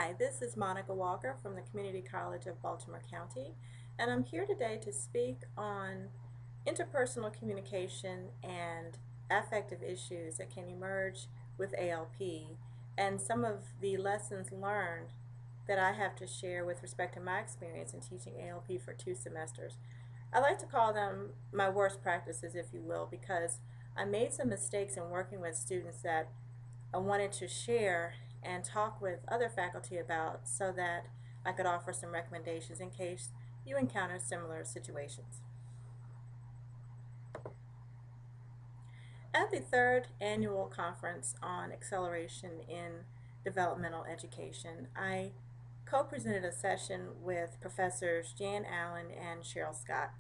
Hi, this is Monica Walker from the Community College of Baltimore County, and I'm here today to speak on interpersonal communication and affective issues that can emerge with ALP and some of the lessons learned that I have to share with respect to my experience in teaching ALP for 2 semesters. I like to call them my worst practices, if you will, because I made some mistakes in working with students that I wanted to share and talk with other faculty about so that I could offer some recommendations in case you encounter similar situations. At the third annual conference on acceleration in developmental education, I co-presented a session with Professors Jan Allen and Cheryl Scott.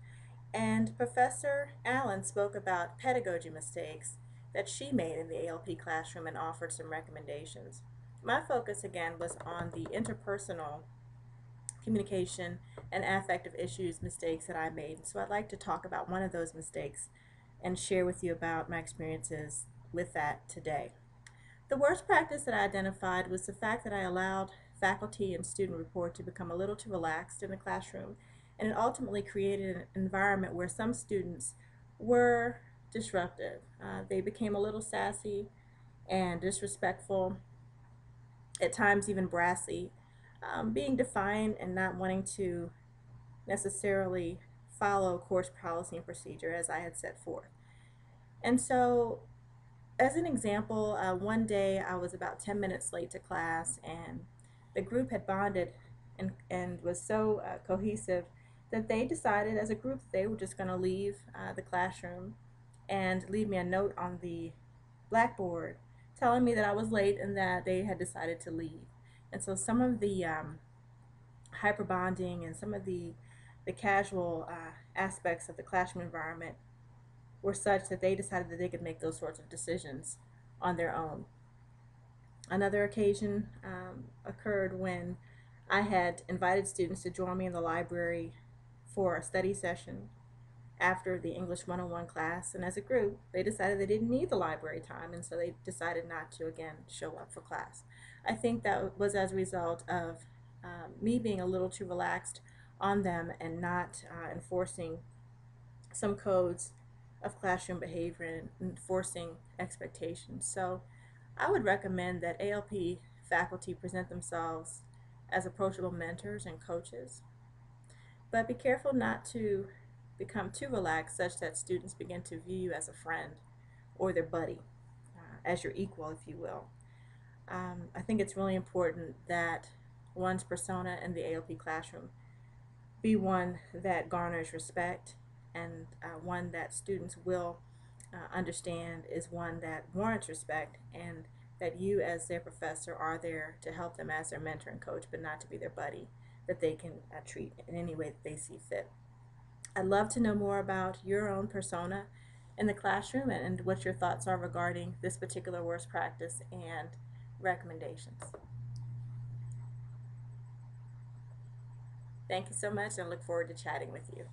And Professor Allen spoke about pedagogy mistakes that she made in the ALP classroom and offered some recommendations. My focus again was on the interpersonal communication and affective issues mistakes that I made. So I'd like to talk about one of those mistakes and share with you about my experiences with that today. The worst practice that I identified was the fact that I allowed faculty and student rapport to become a little too relaxed in the classroom, and it ultimately created an environment where some students were disruptive. They became a little sassy and disrespectful, at times even brassy, being defiant and not wanting to necessarily follow course policy and procedure as I had set forth. And so as an example, one day I was about 10 minutes late to class, and the group had bonded and was so cohesive that they decided as a group they were just going to leave the classroom and leave me a note on the blackboard telling me that I was late and that they had decided to leave. And so some of the hyper bonding and some of the casual aspects of the classroom environment were such that they decided that they could make those sorts of decisions on their own. Another occasion occurred when I had invited students to join me in the library for a study session after the English 101 class, and as a group they decided they didn't need the library time, and so they decided not to again show up for class. I think that was as a result of me being a little too relaxed on them and not enforcing some codes of classroom behavior and enforcing expectations. So I would recommend that ALP faculty present themselves as approachable mentors and coaches, but be careful not to become too relaxed such that students begin to view you as a friend or their buddy, as your equal, if you will. I think it's really important that one's persona in the ALP classroom be one that garners respect and one that students will understand is one that warrants respect, and that you as their professor are there to help them as their mentor and coach, but not to be their buddy that they can treat in any way that they see fit. I'd love to know more about your own persona in the classroom and what your thoughts are regarding this particular worst practice and recommendations. Thank you so much, and I look forward to chatting with you.